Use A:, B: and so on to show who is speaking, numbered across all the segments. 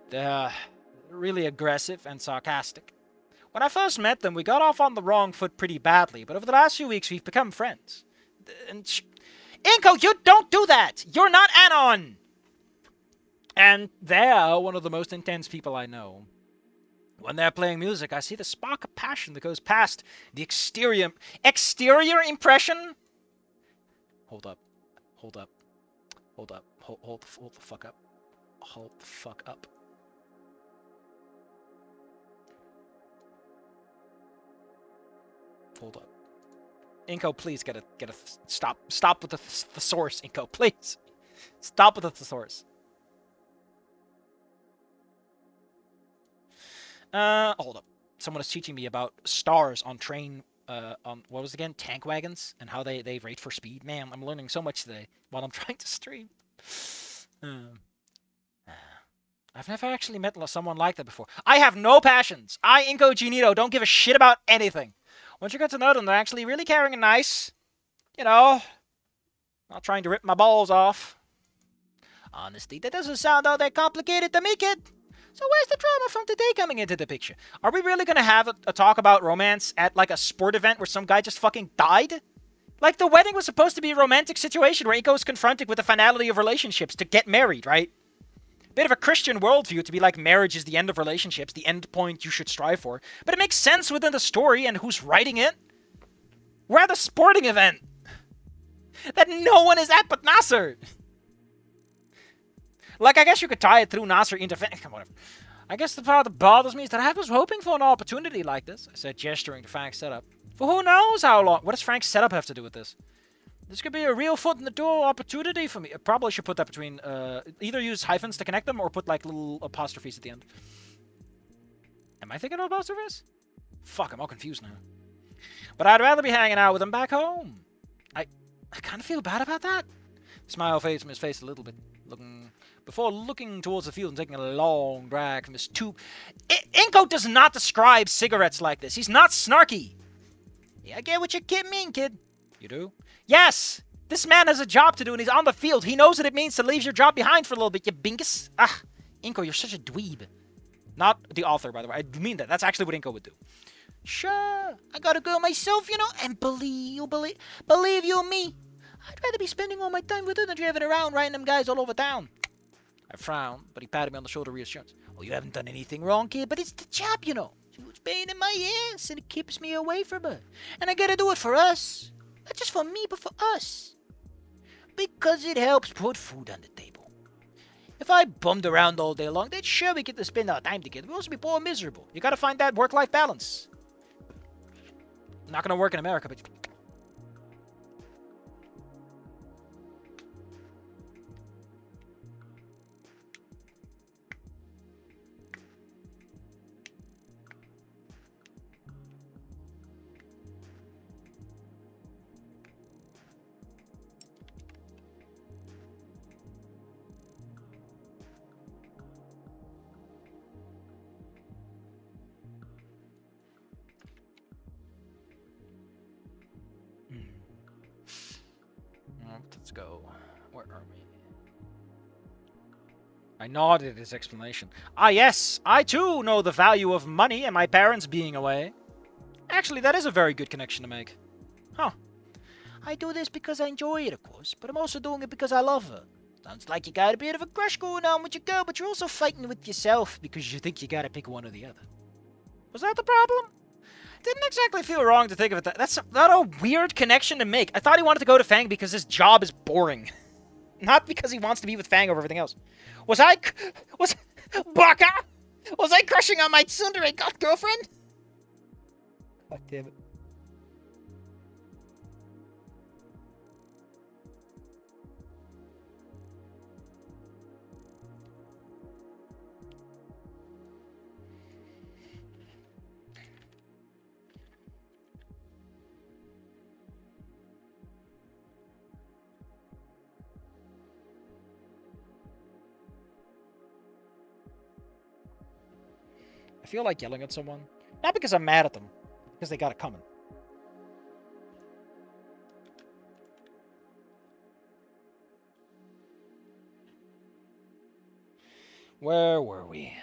A: They're really aggressive and sarcastic. When I first met them, we got off on the wrong foot pretty badly, but over the last few weeks, we've become friends. And Inko, you don't do that! You're not Anon! And they're one of the most intense people I know. When they're playing music, I see the spark of passion that goes past the exterior impression. Hold up. Hold up. Hold up. Hold the fuck up. Hold the fuck up. Hold up. Inko, please get a stop with the thesaurus, Inko, please. Stop with the thesaurus. Hold up. Someone is teaching me about stars on train, on, what was it again? Tank wagons, and how they rate for speed. Man, I'm learning so much today while I'm trying to stream. I've never actually met someone like that before. I have no passions. I, Inko Ginito, don't give a shit about anything. Once you get to know them, they're actually really caring and nice. You know, not trying to rip my balls off. Honestly, that doesn't sound all that complicated to me, kid. So where's the drama from today coming into the picture? Are we really gonna have a talk about romance at like a sport event where some guy just fucking died? Like, the wedding was supposed to be a romantic situation where Inko is confronted with the finality of relationships to get married, right? Bit of a Christian worldview to be like marriage is the end of relationships, the end point you should strive for. But it makes sense within the story and who's writing it. We're at a sporting event that no one is at but Nasser. Like, I guess you could tie it through Nasser into... Whatever. I guess the part that bothers me is that I was hoping for an opportunity like this. I said, gesturing to Frank's setup. For who knows how long... What does Frank's setup have to do with this? This could be a real foot in the door opportunity for me. I probably should put that between... either use hyphens to connect them or put, like, little apostrophes at the end. Am I thinking of apostrophes? Fuck, I'm all confused now. But I'd rather be hanging out with him back home. I kind of feel bad about that. Smile fades from his face a little bit. Before looking towards the field and taking a long drag from his tube. Inko does not describe cigarettes like this. He's not snarky. Yeah, I get what you mean, kid. You do? Yes! This man has a job to do and he's on the field. He knows what it means to leave your job behind for a little bit, you bingus. Ah, Inko, you're such a dweeb. Not the author, by the way. I mean that. That's actually what Inko would do. Sure, I got a girl myself, you know, and believe you me, I'd rather be spending all my time with her than driving around riding them guys all over town. I frowned, but he patted me on the shoulder reassurance. Oh, you haven't done anything wrong, kid, but it's the job, you know. It's pain in my ass, and it keeps me away from her. And I gotta do it for us. Not just for me, but for us. Because it helps put food on the table. If I bummed around all day long, then sure we get to spend our time together. We also be poor and miserable. You gotta find that work-life balance. Not gonna work in America, but... Let's go. Where are we? I nodded at his explanation. Ah, yes, I too know the value of money and my parents being away. Actually, that is a very good connection to make. Huh. I do this because I enjoy it, of course, but I'm also doing it because I love her. Sounds like you got a bit of a crush going on with your girl, but you're also fighting with yourself because you think you gotta pick one or the other. Was that the problem? Didn't exactly feel wrong to think of it that. That's not a weird connection to make. I thought he wanted to go to Fang because his job is boring. Not because he wants to be with Fang over everything else. Was Baka? Was I crushing on my tsundere girlfriend? God damn it. I feel like yelling at someone. Not because I'm mad at them, because they got it coming. Where were we?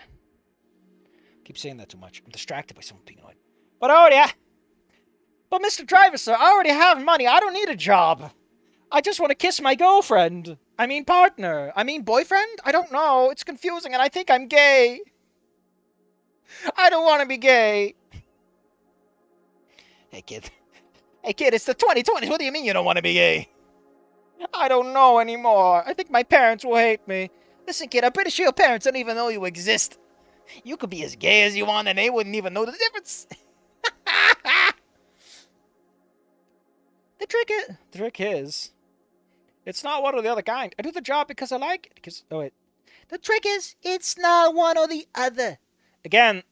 A: Keep saying that too much. I'm distracted by someone being annoyed. But Mr. Driver, sir, I already have money. I don't need a job. I just want to kiss my girlfriend. I mean partner. I mean boyfriend? I don't know. It's confusing and I think I'm gay. I don't want to be gay. Hey, kid. Hey, kid, it's the 2020s. What do you mean you don't want to be gay? I don't know anymore. I think my parents will hate me. Listen, kid, I'm pretty sure your parents don't even know you exist. You could be as gay as you want and they wouldn't even know the difference. The trick is, it's not one or the other kind. I do the job because I like it. The trick is, it's not one or the other. Again,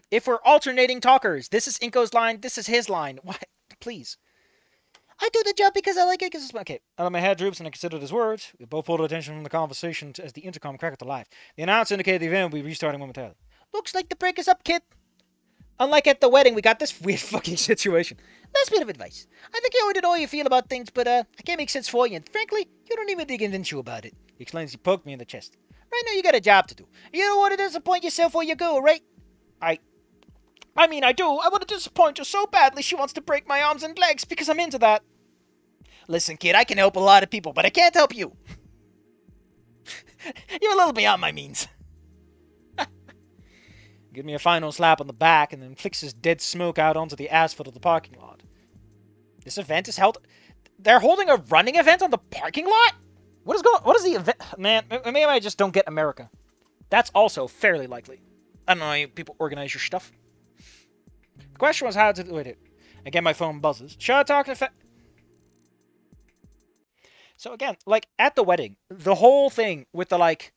A: if we're alternating talkers, this is Inko's line, this is his line. Why? Please. I do the job because I like it. Okay, my head droops and I considered his words. We both pulled attention from the conversation as the intercom crackled to life. The announcer indicated the event will be restarting momentarily. Looks like the break is up, kid. Unlike at the wedding, we got this weird fucking situation. Last bit of advice. I think you already know how you feel about things, but I can't make sense for you, and frankly, you don't even think convince you about it. He explains he poked me in the chest. Right now you got a job to do. You don't want to disappoint yourself or your girl, right? I mean, I do. I want to disappoint her so badly she wants to break my arms and legs because I'm into that. Listen, kid, I can help a lot of people, but I can't help you. You're a little beyond my means. Give me a final slap on the back and then flicks his dead smoke out onto the asphalt of the parking lot. This event is held... They're holding a running event on the parking lot? What is the event? Man, maybe I just don't get America. That's also fairly likely. I don't know how people organize your stuff. The question was how to... Wait, again, my phone buzzes. Should I talk to... So again, like, at the wedding, the whole thing with the, like...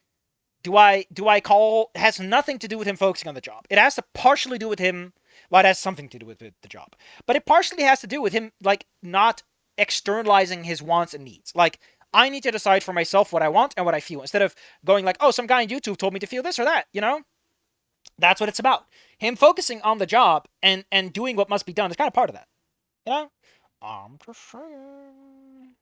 A: Do I call... has nothing to do with him focusing on the job. It has to partially do with him... Well, it has something to do with the job. But it partially has to do with him, like, not externalizing his wants and needs. Like, I need to decide for myself what I want and what I feel. Instead of going like, oh, some guy on YouTube told me to feel this or that, you know? That's what it's about. Him focusing on the job and doing what must be done is kind of part of that. You know? I'm just saying...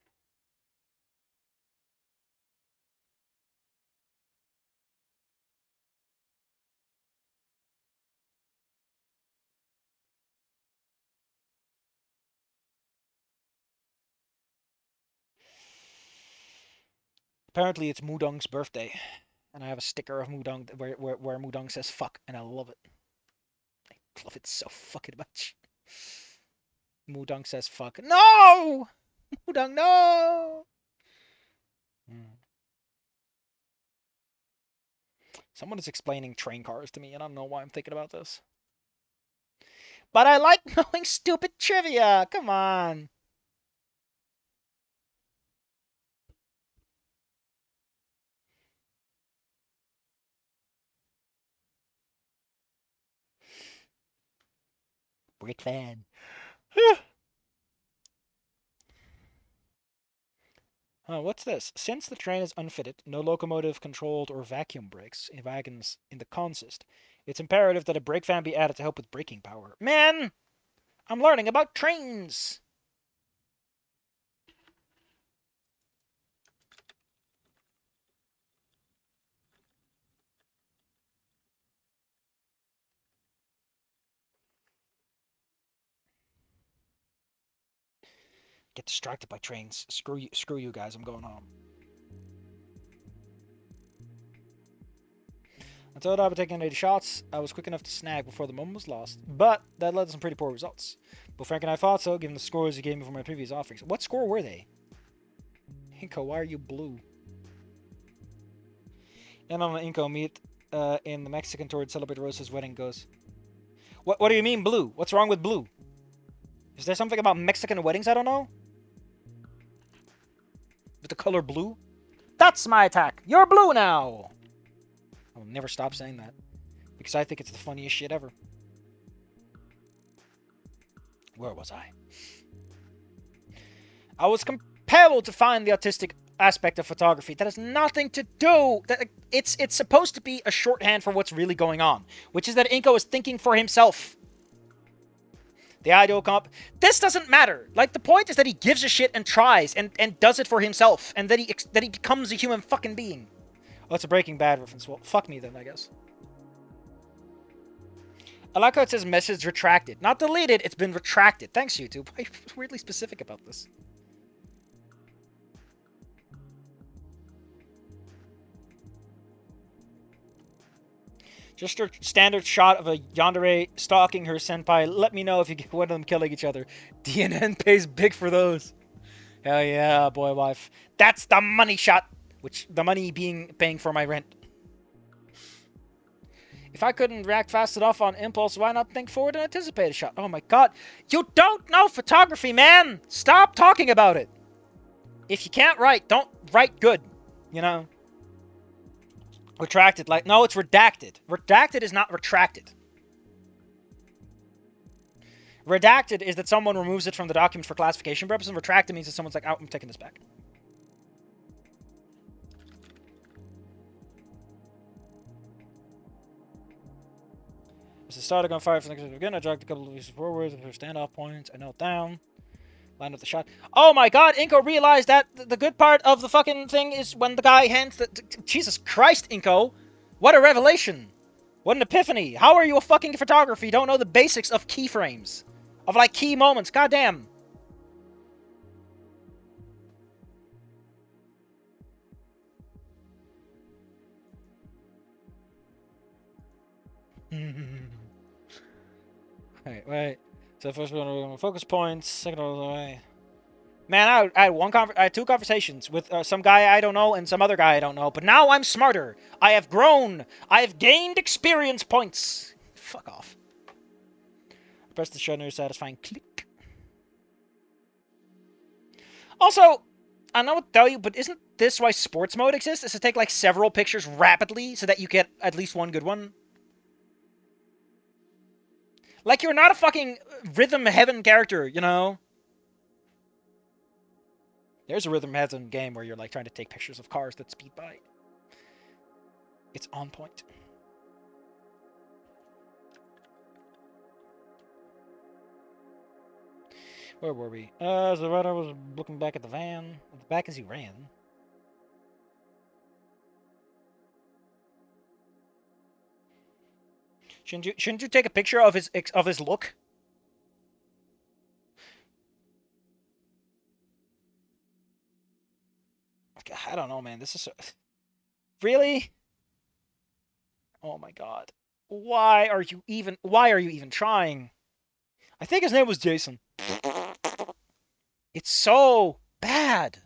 A: Apparently it's Mudong's birthday. And I have a sticker of Mudong where Mudong says fuck, and I love it. I love it so fucking much. Mudong says fuck. No! Mudong, no! Someone is explaining train cars to me, and I don't know why I'm thinking about this. But I like knowing stupid trivia! Come on! Brick fan. What's this? Since the train is unfitted, no locomotive controlled or vacuum brakes in wagons in the consist, it's imperative that a brake fan be added to help with braking power. Man! I'm learning about trains! Get distracted by trains. Screw you guys, I'm going home. I told I would take 80 shots. I was quick enough to snag before the moment was lost, but that led to some pretty poor results. Both Frank and I thought so, given the scores he gave me for my previous offerings. What score were they? Inko, why are you blue? And on the Inko meet in the Mexican tour to celebrate Rosa's wedding goes. What do you mean blue? What's wrong with blue? Is there something about Mexican weddings I don't know? With the color blue? That's my attack! You're blue now! I will never stop saying that. Because I think it's the funniest shit ever. Where was I? I was compelled to find the artistic aspect of photography. That has nothing to do... It's supposed to be a shorthand for what's really going on. Which is that Inko is thinking for himself. The ideal comp... This doesn't matter. Like, the point is that he gives a shit and tries and does it for himself. And that he becomes a human fucking being. Oh, it's a Breaking Bad reference. Well, fuck me then, I guess. I like how it says message retracted. Not deleted, it's been retracted. Thanks, YouTube. Why are you weirdly specific about this? Just a standard shot of a yandere stalking her senpai. Let me know if you get one of them killing each other. DNN pays big for those. Hell yeah, boy wife. That's the money shot. Which, the money being paying for my rent. If I couldn't react fast enough on impulse, why not think forward and anticipate a shot? Oh my god. You don't know photography, man! Stop talking about it! If you can't write, don't write good. You know? Retracted, like, no, it's redacted. Redacted is not retracted. Redacted is that someone removes it from the document for classification purposes, and retracted means that someone's like, oh, I'm taking this back. As the start, I got fired from the again. I dragged a couple of pieces forward for standoff points. I knelt down. Line up the shot. Oh my god, Inko realized that the good part of the fucking thing is when the guy hands the... Jesus Christ, Inko! What a revelation! What an epiphany! How are you a fucking photographer? You don't know the basics of keyframes. Of, like, key moments. Goddamn. Wait. So first one, focus points. Second one, man, I had two conversations with some guy I don't know and some other guy I don't know. But now I'm smarter. I have grown. I have gained experience points. Fuck off. Press the shutter, satisfying click. Also, I know what to tell you, but isn't this why sports mode exists? Is to take like several pictures rapidly so that you get at least one good one? Like, you're not a fucking Rhythm Heaven character, you know? There's a Rhythm Heaven game where you're, like, trying to take pictures of cars that speed by. It's on point. Where were we? The rider was looking back at the van. Back as he ran. Shouldn't you take a picture of his look? I don't know, man. This is so... Really? Oh my god. Why are you even trying? I think his name was Jason. It's so bad.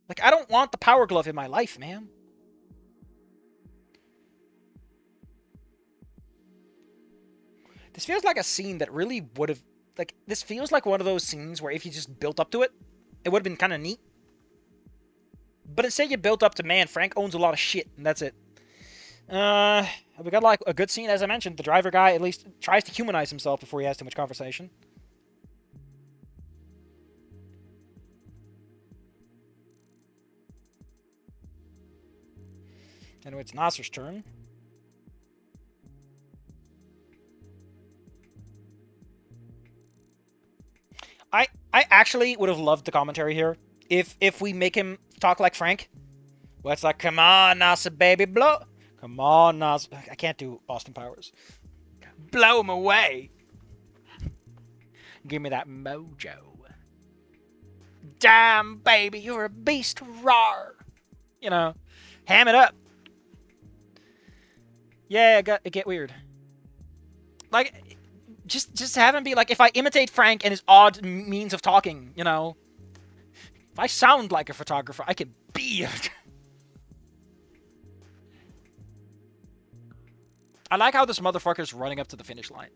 A: Like, I don't want the Power Glove in my life, man. This feels like a scene that really would have... Like, this feels like one of those scenes where if you just built up to it, it would have been kind of neat. But instead you built up to, man, Frank owns a lot of shit, and that's it. We got, like, a good scene, as I mentioned. The driver guy at least tries to humanize himself before he has too much conversation. Anyway, it's Nasser's turn. I actually would have loved the commentary here if we make him talk like Frank. Well, it's like, come on, Nasser, baby, blow. Come on, Nasser. I can't do Austin Powers. Blow him away. Give me that mojo. Damn, baby, you're a beast. Rawr. You know, ham it up. Yeah, it get weird. Like, just have him be like, if I imitate Frank and his odd means of talking, you know. If I sound like a photographer, I could be a... I like how this motherfucker's running up to the finish line.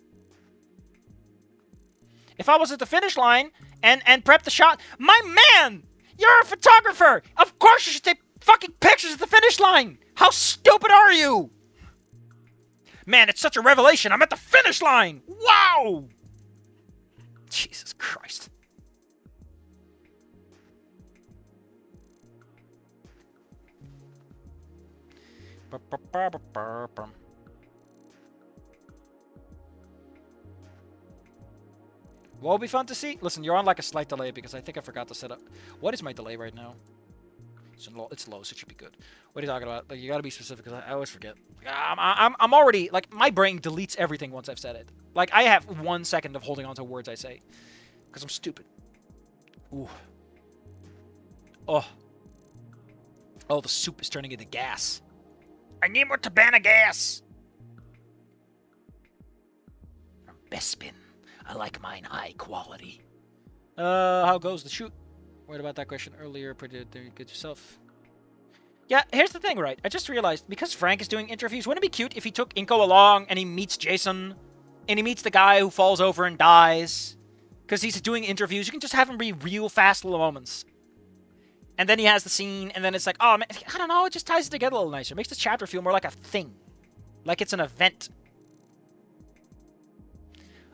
A: If I was at the finish line and prep the shot, my man, you're a photographer. Of course you should take fucking pictures at the finish line. How stupid are you? Man, it's such a revelation. I'm at the finish line. Wow. Jesus Christ. What will be fun to see? Listen, you're on like a slight delay because I think I forgot to set up. What is my delay right now? It's low, so it should be good. What are you talking about? Like, you gotta be specific, because I always forget. Like, I'm already, like, my brain deletes everything once I've said it. Like, I have 1 second of holding on to words I say, because I'm stupid. Ooh. Oh. Oh, the soup is turning into gas. I need more Tabana gas! From Bespin. I like mine high quality. How goes the shoot? Worried about that question earlier. Pretty good yourself. Yeah, here's the thing, right? I just realized, because Frank is doing interviews, wouldn't it be cute if he took Inko along and he meets Jason, and he meets the guy who falls over and dies? Because he's doing interviews. You can just have him be real fast little moments. And then he has the scene, and then it's like, oh, man, I don't know, it just ties it together a little nicer. It makes this chapter feel more like a thing. Like it's an event.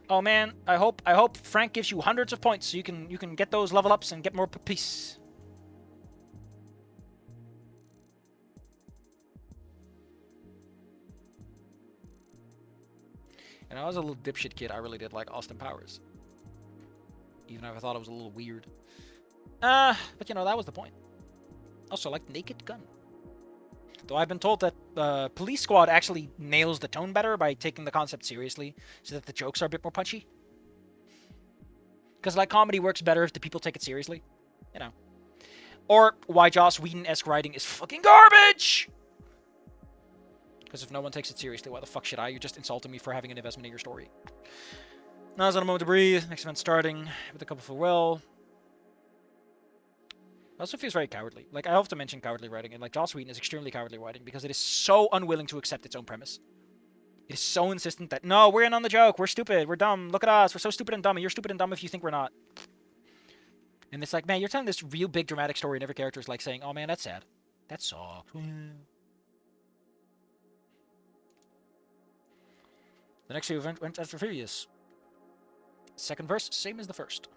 A: Oh, man, I hope Frank gives you hundreds of points so you can get those level ups and get more peace. And I was a little dipshit kid, I really did like Austin Powers. Even if I thought it was a little weird. But you know, that was the point. Also, I like Naked Gun. Though I've been told that Police Squad actually nails the tone better by taking the concept seriously, so that the jokes are a bit more punchy. Because, like, comedy works better if the people take it seriously. You know. Or why Joss Whedon-esque writing is fucking garbage! Because if no one takes it seriously, why the fuck should I? You're just insulting me for having an investment in your story. Now's not a moment to breathe. Next event starting with a couple farewell. It also feels very cowardly. Like, I have to mention cowardly writing, and like, Joss Whedon is extremely cowardly writing because it is so unwilling to accept its own premise. It is so insistent that, no, we're in on the joke, we're stupid, we're dumb, look at us, we're so stupid and dumb, and you're stupid and dumb if you think we're not. And it's like, man, you're telling this real big dramatic story, and every character is like saying, oh man, that's sad. That sucks. The next few events went as previous. Second verse, same as the first.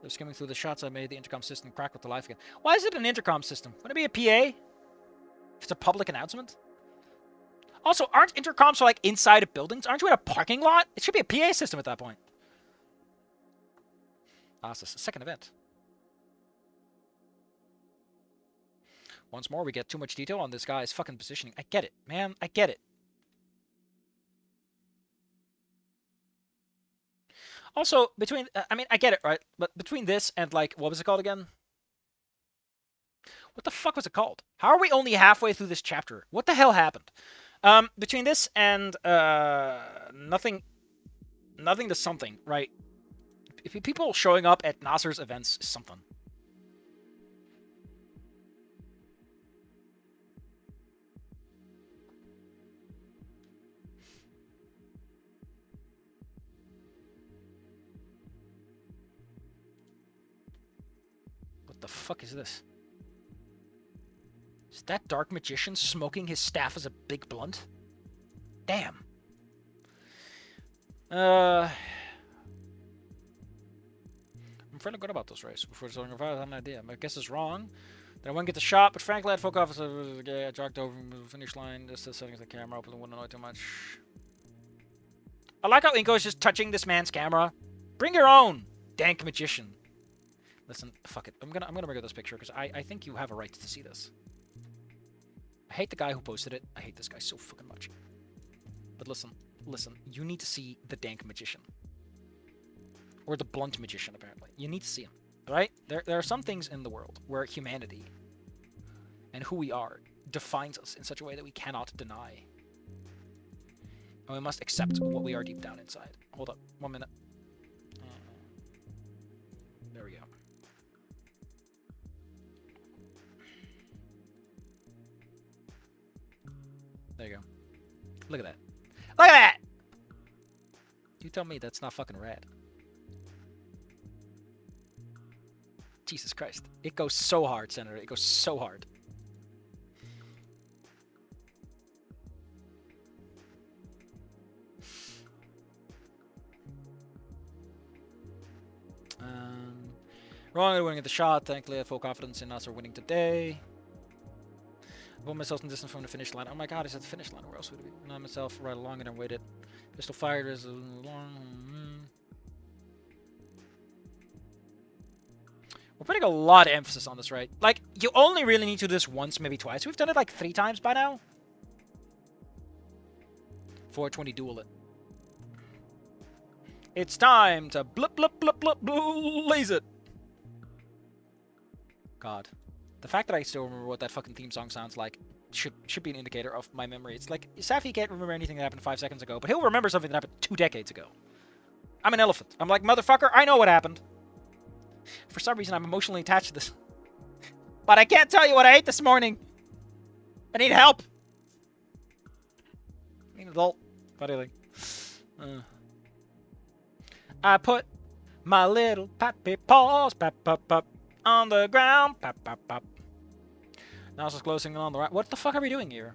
A: They're skimming through the shots I made, the intercom system cracked with the life again. Why is it an intercom system? Wouldn't it be a PA? If it's a public announcement? Also, aren't intercoms for, like, inside of buildings? Aren't you in a parking lot? It should be a PA system at that point. Ah, it's the second event. Once more, we get too much detail on this guy's fucking positioning. I get it, man. I get it. Also, between... I mean, I get it, right? But between this and, like... What was it called again? What the fuck was it called? How are we only halfway through this chapter? What the hell happened? Between this and nothing to something, right? If people showing up at Nasser's events is something. What the fuck is this? Is that dark magician smoking his staff as a big blunt? Damn. I'm fairly good about this race. Before starting, I had an idea. My guess is wrong. Then I wouldn't get the shot, but frankly, I'd focus off. I jogged over the finish line. Just setting the camera up and wouldn't annoy too much. I like how Inko is just touching this man's camera. Bring your own, dank magician. Listen, fuck it. I'm gonna bring up this picture because I think you have a right to see this. I hate the guy who posted it. I hate this guy so fucking much. But listen, you need to see the dank magician. Or the blunt magician, apparently. You need to see him, right? There are some things in the world where humanity and who we are defines us in such a way that we cannot deny. And we must accept what we are deep down inside. Hold up, 1 minute. There we go. There you go. Look at that. Look at that! You tell me that's not fucking rad. Jesus Christ. It goes so hard, Senator. It goes so hard. Wrong, I winning at the shot. Thankfully, I have full confidence in us are winning today. I put myself in distance from the finish line. Oh my god, it's at the finish line. Where else would it be? Not myself right along it and waited. Pistol fired as a long. We're putting a lot of emphasis on this, right? Like, you only really need to do this once, maybe twice. We've done it like 3 times by now. 420 duel it. It's time to blip, blip, blip, blip, blaze it. God. The fact that I still remember what that fucking theme song sounds like should be an indicator of my memory. It's like, Safi can't remember anything that happened 5 seconds ago, but he'll remember something that happened 2 decades ago. I'm an elephant. I'm like, motherfucker, I know what happened. For some reason, I'm emotionally attached to this. But I can't tell you what I ate this morning. I need help. I need an adult. Funny thing. I put my little pappy paws on the ground. Pap, pap, pap. Now it's just closing on the right. What the fuck are we doing here?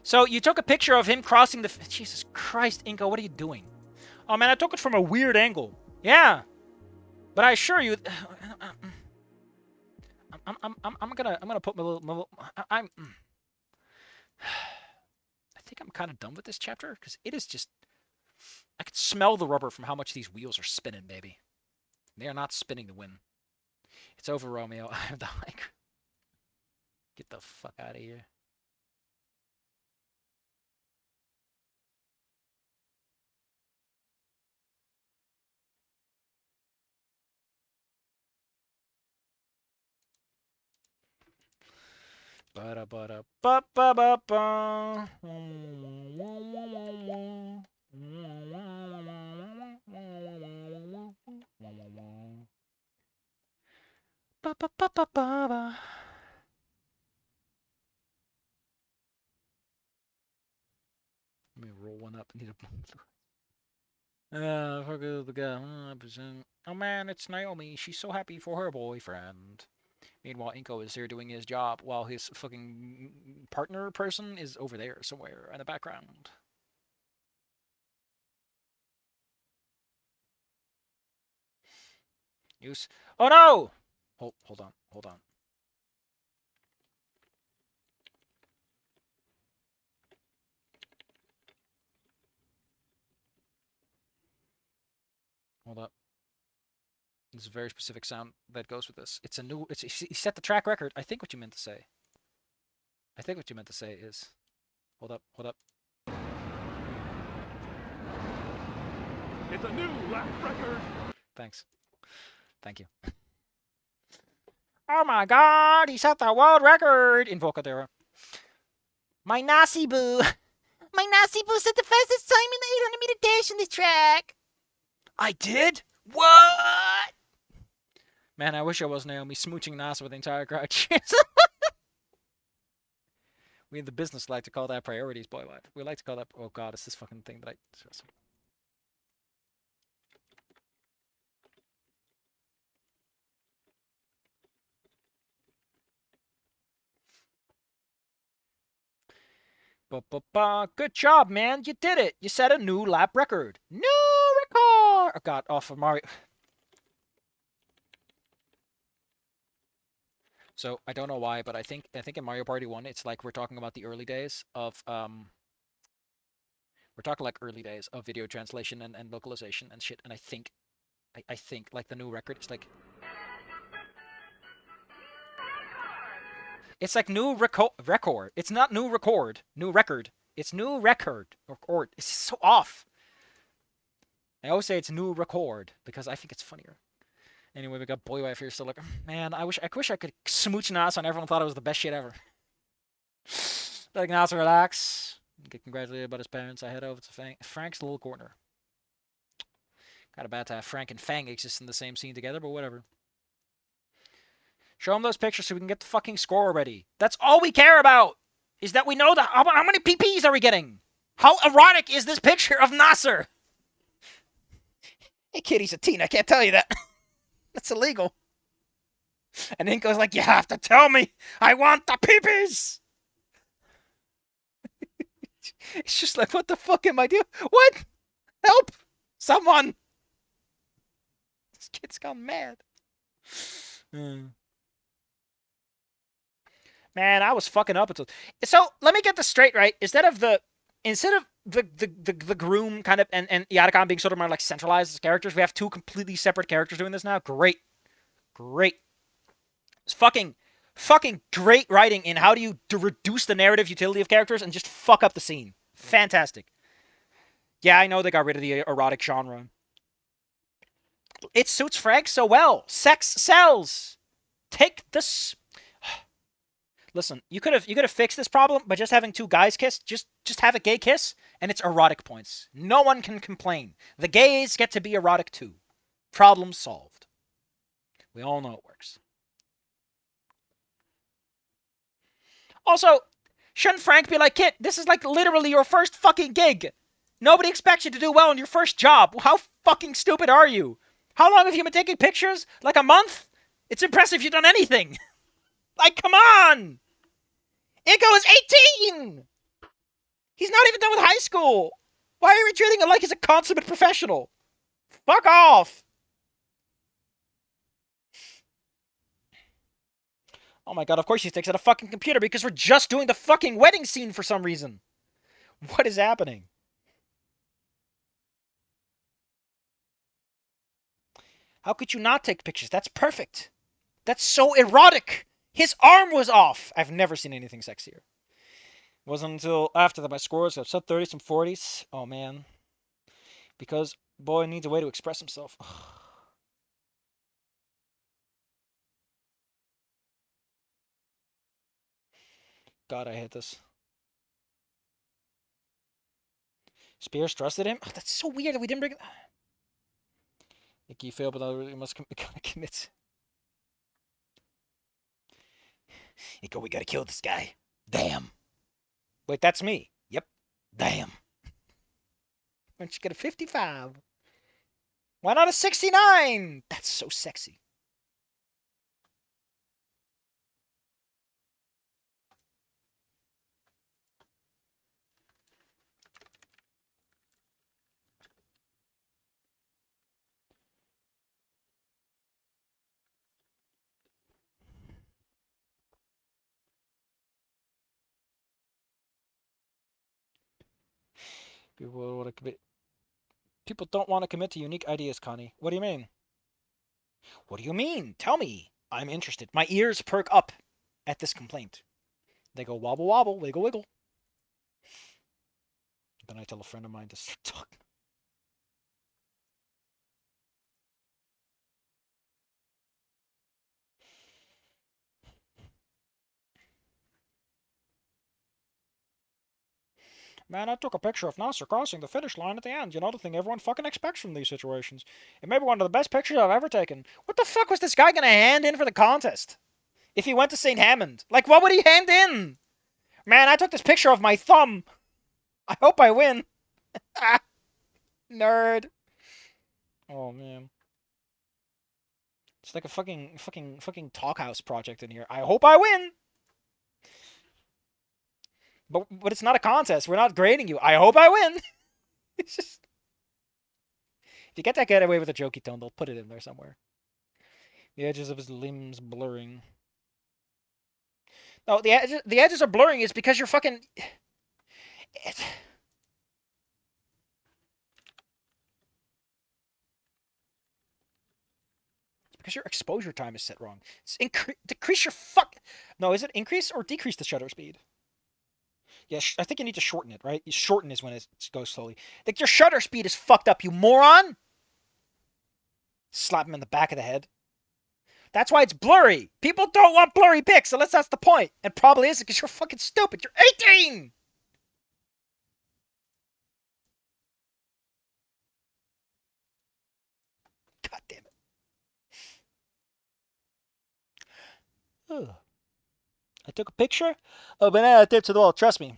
A: So you took a picture of him crossing the... Jesus Christ, Inko, what are you doing? Oh man, I took it from a weird angle. Yeah. But I assure you... I'm gonna put my little... I think I'm kind of done with this chapter, because it is just... I can smell the rubber from how much these wheels are spinning, baby. They are not spinning to win. It's over, Romeo. I have to, like... Get the fuck out of here. Ba-da-ba-da-ba-ba-ba-ba. Ba-ba-ba-ba-ba. Let me roll one up. I need a... fuck the guy. Oh man, it's Naomi. She's so happy for her boyfriend. Meanwhile, Inko is here doing his job while his fucking partner person is over there somewhere in the background. Use. Oh no! Hold on. Hold on. Hold up. There's a very specific sound that goes with this. It's a new... he set the track record. I think what you meant to say. I think what you meant to say is... Hold up. Hold up.
B: It's a new lap record.
A: Thanks. Thank you. Oh my god, he set the world record in Vocadera. My Nasi Boo. My Nasi Boo set the fastest time in the 800-meter dash in this track. I did? What? Man, I wish I was Naomi smooching Nasa with the entire crowd. We in the business like to call that priorities, boy. We like to call that... Oh god, it's this fucking thing that I... Good job, man. You did it. You set a new lap record. New record! Oh god, off of Mario... So I don't know why, but I think in Mario Party 1, it's like we're talking about the early days of we're talking like early days of video translation and localization and shit. And I think like the new record is like it's like new record. It's not new record, new record. It's new record. It's so off. I always say it's new record because I think it's funnier. Anyway, we got Boy Wife here still like, man, I wish I could smooch Nas and everyone thought it was the best shit ever. Like, Nas, relax. Get congratulated about his parents. I head over to Frank's little corner. Kind of bad to have Frank and Fang exist in the same scene together, but whatever. Show him those pictures so we can get the fucking score already. That's all we care about, is that we know that how many PPs are we getting? How erotic is this picture of Nasser? Hey kid, he's a teen, I can't tell you that. That's illegal. And Inko's like, you have to tell me. I want the peepees. It's just like, what the fuck am I doing? What? Help! Someone! This kid's gone mad. Mm. Man, I was fucking up until. So let me get this straight, right? Instead of the groom kind of and Yatacon being sort of more like centralized as characters, we have two completely separate characters doing this now. Great, great. It's fucking great writing in how do you reduce the narrative utility of characters and just fuck up the scene. Fantastic. Yeah, I know they got rid of the erotic genre. It suits Frank so well. Sex sells. Take this. Listen, you could have fixed this problem by just having two guys kiss. Just have a gay kiss, and it's erotic points. No one can complain. The gays get to be erotic too. Problem solved. We all know it works. Also, shouldn't Frank be like, Kit, this is like literally your first fucking gig. Nobody expects you to do well in your first job. How fucking stupid are you? How long have you been taking pictures? Like a month? It's impressive you've done anything. Like, come on! Iko is 18! He's not even done with high school! Why are you treating him like he's a consummate professional? Fuck off! Oh my god, of course he takes out a fucking computer because we're just doing the fucking wedding scene for some reason. What is happening? How could you not take pictures? That's perfect. That's so erotic. His arm was off. I've never seen anything sexier. It wasn't until after that my scores got sub 30s and 40s. Oh man. Because boy needs a way to express himself. God, I hate this. Spears trusted him? Oh, that's so weird that we didn't bring it. Icky failed, but we must commit. Iko, we gotta kill this guy. Damn. Wait, that's me. Yep. Damn. Why don't you get a 55? Why not a 69? That's so sexy. People want to commit. People don't want to commit to unique ideas, Connie. What do you mean? What do you mean? Tell me. I'm interested. My ears perk up at this complaint. They go wobble wobble, wiggle wiggle. Then I tell a friend of mine to start talking. Man, I took a picture of Nasser crossing the finish line at the end. You know, the thing everyone fucking expects from these situations. It may be one of the best pictures I've ever taken. What the fuck was this guy gonna hand in for the contest? If he went to St. Hammond? Like, what would he hand in? Man, I took this picture of my thumb. I hope I win. Ah, nerd. Oh, man. It's like a fucking talkhouse project in here. I hope I win. But it's not a contest. We're not grading you. I hope I win. It's just if you get away with a jokey tone, they'll put it in there somewhere. The edges of his limbs blurring. No, the edges are blurring is because you're fucking. It's because your exposure time is set wrong. It's decrease your fuck. No, is it increase or decrease the shutter speed? Yeah, I think you need to shorten it, right? You shorten is when it goes slowly. Like your shutter speed is fucked up, you moron. Slap him in the back of the head. That's why it's blurry. People don't want blurry pics, unless that's the point. And probably isn't because you're fucking stupid. You're 18! God damn it. Ugh. I took a picture of a banana taped to the wall. Trust me.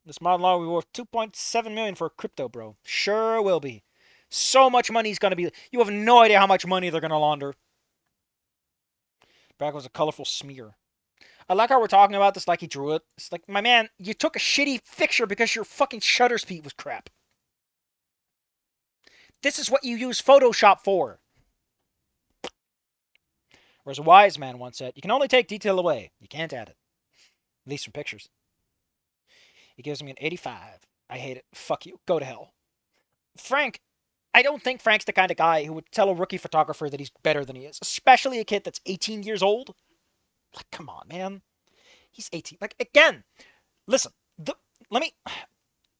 A: This modern law will be worth 2.7 million for crypto, bro. Sure will be. So much money is gonna be. You have no idea how much money they're gonna launder. Back was a colorful smear. I like how we're talking about this like he drew it. It's like, my man, you took a shitty picture because your fucking shutter speed was crap. This is what you use Photoshop for. Whereas a wise man once said, you can only take detail away. You can't add it. At least from pictures. He gives me an 85. I hate it. Fuck you. Go to hell. Frank, I don't think Frank's the kind of guy who would tell a rookie photographer that he's better than he is, especially a kid that's 18 years old. Like, come on, man. He's 18. Like, again, listen. Let me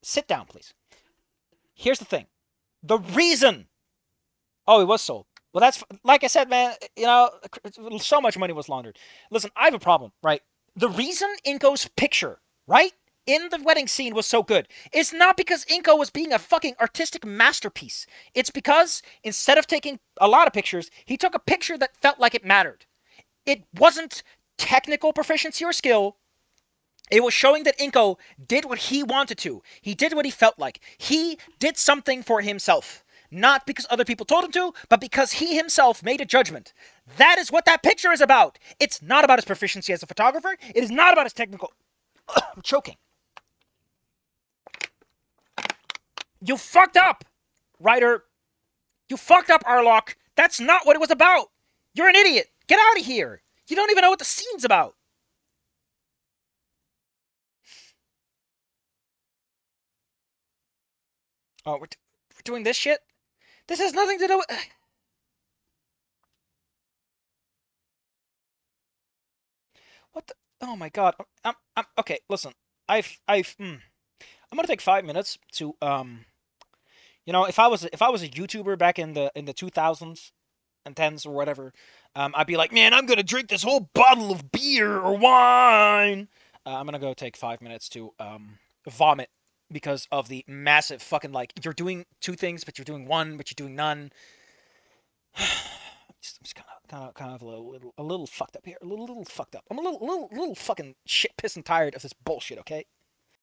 A: sit down, please. Here's the thing. The reason. Oh, he was sold. Well, that's like I said, man. You know, so much money was laundered. Listen, I have a problem, right? The reason Inko's picture, right, in the wedding scene was so good is not because Inko was being a fucking artistic masterpiece. It's because instead of taking a lot of pictures, he took a picture that felt like it mattered. It wasn't technical proficiency or skill. It was showing that Inko did what he wanted to. He did what he felt like. He did something for himself. Not because other people told him to, but because he himself made a judgment. That is what that picture is about. It's not about his proficiency as a photographer. It is not about his technical... I'm choking. You fucked up, writer. You fucked up, Arlock. That's not what it was about. You're an idiot. Get out of here. You don't even know what the scene's about. Oh, we're doing this shit? This has nothing to do with... What the... Oh my god. Okay, listen. I'm gonna take 5 minutes to, if I was a YouTuber back in the 2000s and 10s or whatever, I'd be like, man, I'm gonna drink this whole bottle of beer or wine. I'm gonna go take 5 minutes to, vomit because of the massive fucking, like, you're doing two things, but you're doing one, but you're doing none. I'm just kind of a little fucked up here. A little fucked up. I'm a little fucking shit pissed and tired of this bullshit. Okay.